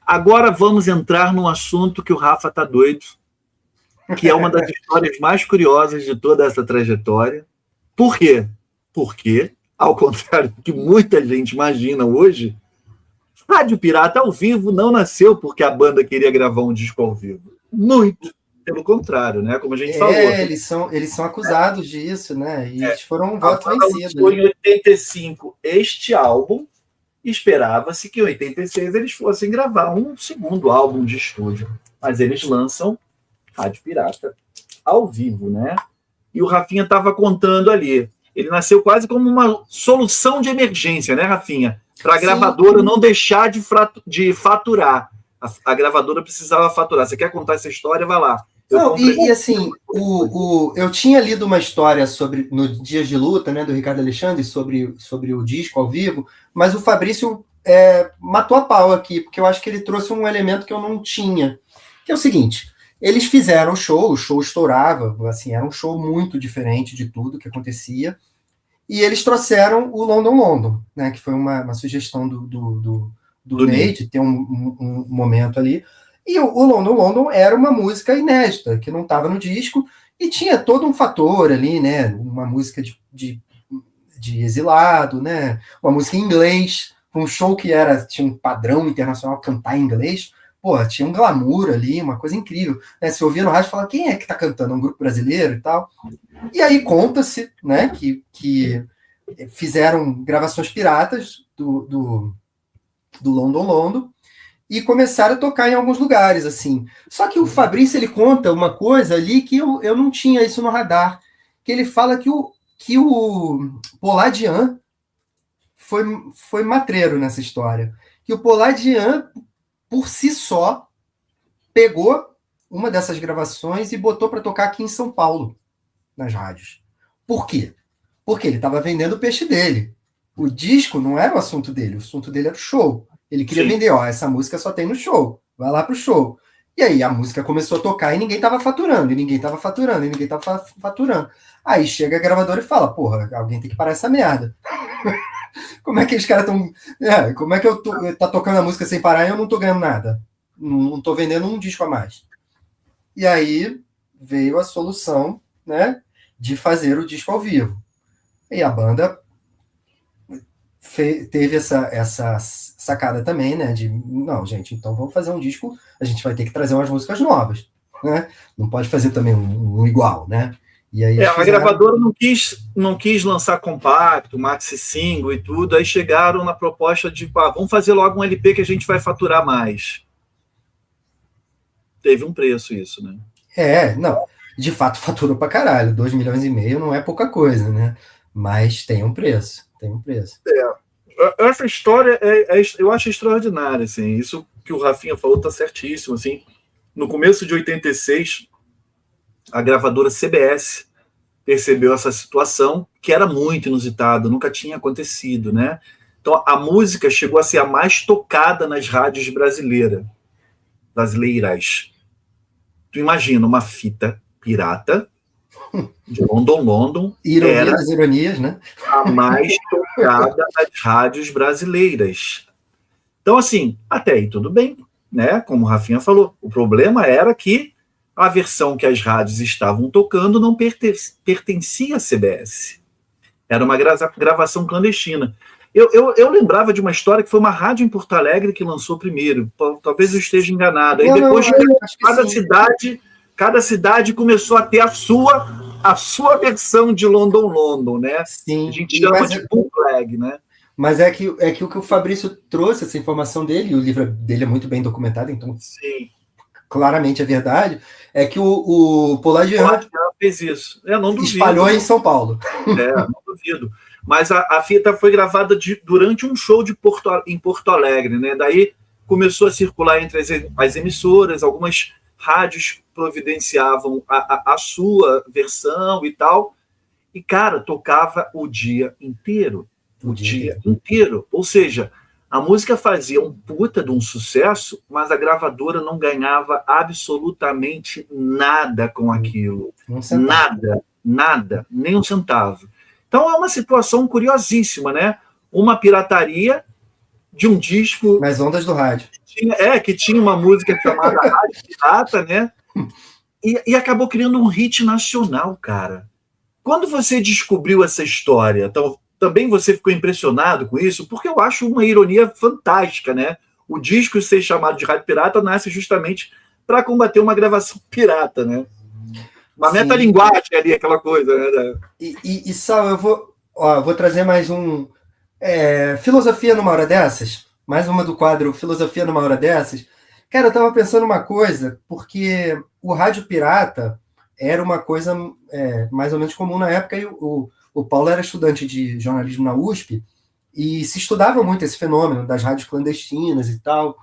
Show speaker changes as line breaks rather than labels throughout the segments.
Agora vamos entrar num assunto que o Rafa tá doido, que é uma das histórias mais curiosas de toda essa trajetória. Por quê? Porque, ao contrário do que muita gente imagina hoje, Rádio Pirata ao vivo não nasceu porque a banda queria gravar um disco ao vivo. Muito pelo contrário, né? Como a gente falou.
Eles são acusados disso, né? E eles foram um voto vencido.
Foi em 85 este álbum, esperava-se que em 86 eles fossem gravar um segundo álbum de estúdio. Mas eles lançam Rádio Pirata ao vivo, né? E o Rafinha estava contando ali. Ele nasceu quase como uma solução de emergência, né, Rafinha? Para a gravadora não deixar de faturar. A gravadora precisava faturar. Você quer contar essa história? Vai lá.
Assim, eu tinha lido uma história sobre no Dias de Luta, né, do Ricardo Alexandre, sobre o disco ao vivo, mas o Fabrício matou a pau aqui, porque eu acho que ele trouxe um elemento que eu não tinha, que é o seguinte: eles fizeram o show estourava, assim, era um show muito diferente de tudo que acontecia, e eles trouxeram o London London, né, que foi uma sugestão do Ney, de ter um momento ali. E o London London era uma música inédita, que não estava no disco, e tinha todo um fator ali, né? Uma música de exilado, né? Uma música em inglês, um show que tinha um padrão internacional, cantar em inglês. Pô, tinha um glamour ali, uma coisa incrível. Né? Se ouvia no rádio, falava, quem é que está cantando? Um grupo brasileiro e tal. E aí conta-se, né, que fizeram gravações piratas do London London, e começaram a tocar em alguns lugares, assim. Só que o Fabrício, ele conta uma coisa ali que eu não tinha isso no radar, que ele fala que o Poladian foi matreiro nessa história. Que o Poladian, por si só, pegou uma dessas gravações e botou para tocar aqui em São Paulo, nas rádios. Por quê? Porque ele estava vendendo o peixe dele. O disco não era o assunto dele, o assunto dele era o show. Ele queria vender, essa música só tem no show, vai lá pro show. E aí a música começou a tocar e ninguém tava faturando, Aí chega a gravadora e fala, porra, alguém tem que parar essa merda. Como é que os caras estão... como é que tá tocando a música sem parar e eu não tô ganhando nada? Não tô vendendo um disco a mais. E aí veio a solução, né, de fazer o disco ao vivo. E a banda teve essa sacada também, né, de, não, gente, então vamos fazer um disco, a gente vai ter que trazer umas músicas novas, né, não pode fazer também um igual, né. E aí
a gravadora não quis lançar compacto, maxi single e tudo, aí chegaram na proposta de, vamos fazer logo um LP que a gente vai faturar mais. Teve um preço isso, né.
Não, de fato faturou pra caralho, 2,5 milhões não é pouca coisa, né, mas tem um preço.
Essa história eu acho extraordinária, assim. Isso que o Rafinha falou está certíssimo, assim. No começo de 86, a gravadora CBS percebeu essa situação, que era muito inusitada, nunca tinha acontecido, né? Então a música chegou a ser a mais tocada nas rádios brasileiras. Tu imagina uma fita pirata de London
Ironia das ironias, né?
A mais tocada das rádios brasileiras. Então, assim, até aí tudo bem, né? Como o Rafinha falou, o problema era que a versão que as rádios estavam tocando não pertencia à CBS. Era uma gravação clandestina. Eu lembrava de uma história que foi uma rádio em Porto Alegre que lançou primeiro. Talvez eu esteja enganado. Aí depois cada cidade começou a ter a sua versão de London, né?
Sim.
A gente chama de bootleg, né?
Mas é que o que o Fabrício trouxe, essa informação dele, e o livro dele é muito bem documentado, então
sim,
claramente é verdade, é que o Poladian
fez isso. Não duvido.
Espalhou em São Paulo.
Não duvido. Mas a fita foi gravada durante um show em Porto Alegre, né? Daí começou a circular entre as emissoras, algumas rádios providenciavam a sua versão e tal, e, cara, tocava o dia inteiro. O dia inteiro. Ou seja, a música fazia um puta de um sucesso, mas a gravadora não ganhava absolutamente nada com aquilo. Nada, nem um centavo. Então é uma situação curiosíssima, né? Uma pirataria de um disco...
Nas ondas do rádio.
Que tinha uma música chamada Rádio Pirata, né? E acabou criando um hit nacional, cara. Quando você descobriu essa história, então, também você ficou impressionado com isso? Porque eu acho uma ironia fantástica, né? O disco ser chamado de Rádio Pirata nasce justamente para combater uma gravação pirata, né? Uma metalinguagem ali, aquela coisa, né?
E Sal, eu vou trazer mais um... filosofia numa hora dessas? Mais uma do quadro Filosofia numa hora dessas? Cara, eu tava pensando uma coisa, porque o rádio pirata era uma coisa mais ou menos comum na época, e o Paulo era estudante de jornalismo na USP, e se estudava muito esse fenômeno das rádios clandestinas e tal.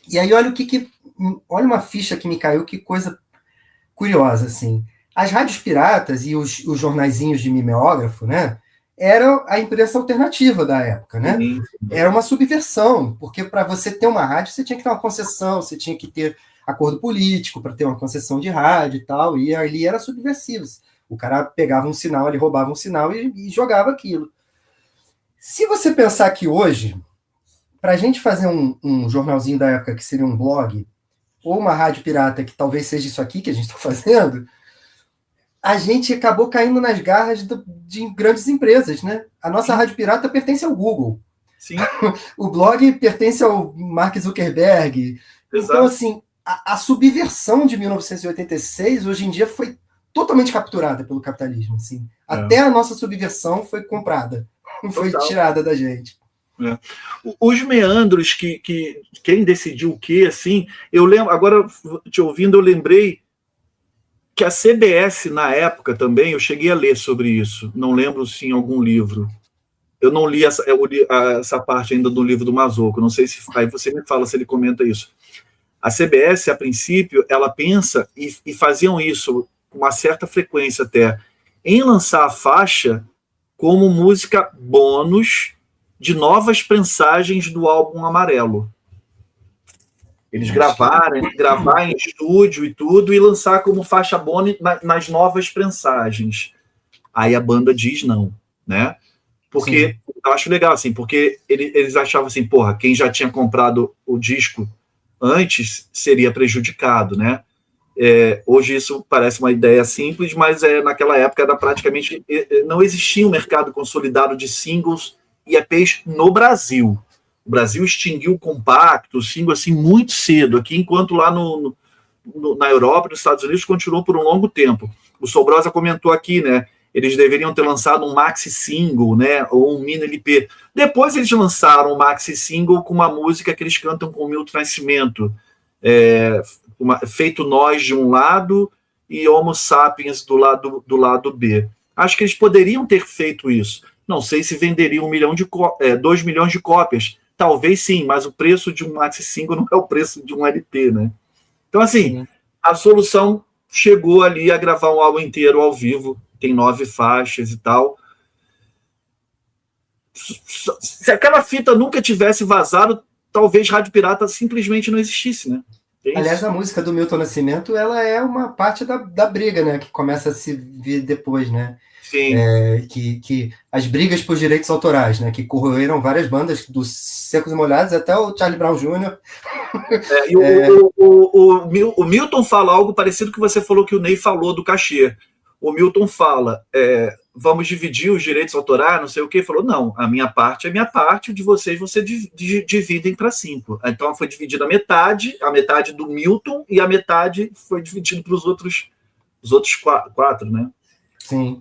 E aí, olha olha uma ficha que me caiu, que coisa curiosa, assim. As rádios piratas e os jornaizinhos de mimeógrafo, né, era a imprensa alternativa da época, né? Era uma subversão, porque para você ter uma rádio, você tinha que ter uma concessão, você tinha que ter acordo político para ter uma concessão de rádio e tal, e ali era subversivo. O cara pegava um sinal, ele roubava um sinal e jogava aquilo. Se você pensar que hoje, para a gente fazer um jornalzinho da época que seria um blog, ou uma rádio pirata que talvez seja isso aqui que a gente está fazendo, a gente acabou caindo nas garras de grandes empresas, né? A nossa rádio pirata pertence ao Google.
Sim.
O blog pertence ao Mark Zuckerberg. Exato. Então, assim, a subversão de 1986, hoje em dia, foi totalmente capturada pelo capitalismo. Assim. Até a nossa subversão foi comprada, foi tirada da gente.
Os meandros que quem decidiu o quê, assim, eu lembro, agora te ouvindo, eu lembrei que a CBS, na época também, eu cheguei a ler sobre isso, não lembro se em algum livro. Eu não li essa parte ainda do livro do Mazzocco, não sei se... Aí você me fala se ele comenta isso. A CBS, a princípio, ela pensa, e faziam isso com uma certa frequência até, em lançar a faixa como música bônus de novas prensagens do álbum Amarelo. Eles gravar em estúdio e tudo, e lançar como faixa bônus nas novas prensagens. Aí a banda diz não, né? Porque eu acho legal, assim, porque eles achavam assim, porra, quem já tinha comprado o disco antes seria prejudicado, né? Hoje isso parece uma ideia simples, mas naquela época era praticamente... Não existia um mercado consolidado de singles e EPs no Brasil. O Brasil extinguiu o compacto, o single, assim, muito cedo, aqui, enquanto lá na Europa e nos Estados Unidos continuou por um longo tempo. O Sobrosa comentou aqui, né? Eles deveriam ter lançado um maxi single, né? Ou um mini LP. Depois eles lançaram um maxi single com uma música que eles cantam com o Milton Nascimento. Feito Nós de um lado e Homo Sapiens do lado B. Acho que eles poderiam ter feito isso. Não sei se venderiam 2 milhões de cópias. Talvez sim, mas o preço de um maxi single não é o preço de um LP, né? Então, assim, a solução chegou ali a gravar um álbum inteiro ao vivo, tem 9 faixas e tal. Se aquela fita nunca tivesse vazado, talvez Rádio Pirata simplesmente não existisse, né?
Aliás, a música do Milton Nascimento, ela é uma parte da briga, né? Que começa a se ver depois, né?
Sim.
Que as brigas por direitos autorais, né? Que corroeram várias bandas, dos Secos e Molhados até o Charlie Brown Jr.
O Milton fala algo parecido que você falou que o Ney falou do cachê. O Milton fala, vamos dividir os direitos autorais, não sei o quê. Falou, não, a minha parte é minha parte, de vocês dividem para 5. Então foi dividida a metade do Milton, e a metade foi dividida para os outros 4, né?
Sim.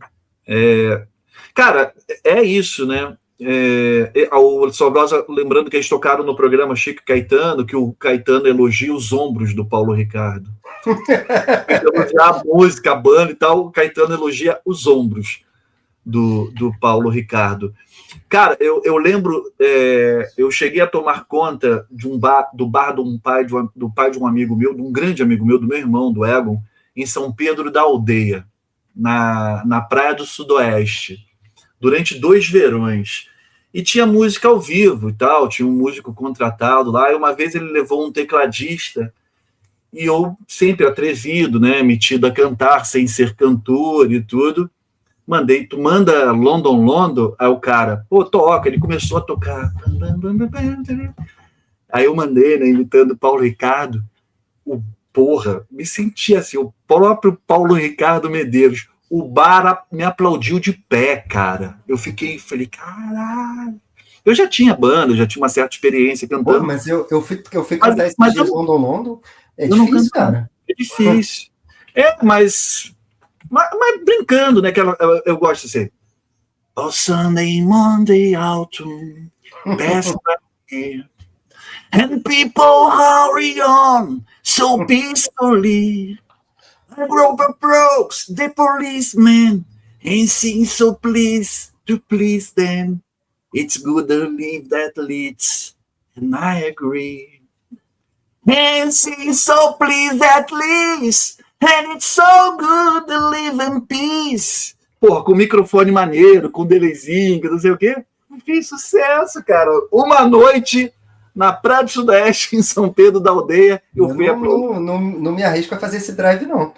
Cara, é isso, né? O Sobrosa, lembrando que eles tocaram no programa Chico e Caetano, que o Caetano elogia os ombros do Paulo Ricardo. Elogiar a música, a banda e tal, o Caetano elogia os ombros do Paulo Ricardo. Cara, eu lembro, eu cheguei a tomar conta do bar do pai de um amigo meu, de um grande amigo meu, do meu irmão, do Egon, em São Pedro da Aldeia, na Praia do Sudoeste, durante 2 verões. E tinha música ao vivo e tal, tinha um músico contratado lá, e uma vez ele levou um tecladista, e eu, sempre atrevido, né, metido a cantar sem ser cantor e tudo, mandei, tu manda London, London, aí o cara, pô, toca, ele começou a tocar. Aí eu mandei, né, imitando Paulo Ricardo, me senti assim, o próprio Paulo Ricardo Medeiros, o bar me aplaudiu de pé, cara. Falei, caralho. Eu já tinha banda, eu já tinha uma certa experiência cantando.
Pô, mas eu fui cantar esses dias London, London, é difícil, cara.
É difícil. Mas brincando, né? Eu gosto de ser. Oh, Sunday, Monday, autumn, past here. And people hurry on so peacefully. Rubber brooks, the policemen, and sing so pleased to please them. It's good to live that leads, and I agree. And sing so pleased that leads, and it's so good to live in peace. Porra, com microfone maneiro, com delayzinho, não sei o quê. Fiz sucesso, cara. Uma noite na Praia do Sudeste, em São Pedro da Aldeia,
Não me arrisco a fazer esse drive, não.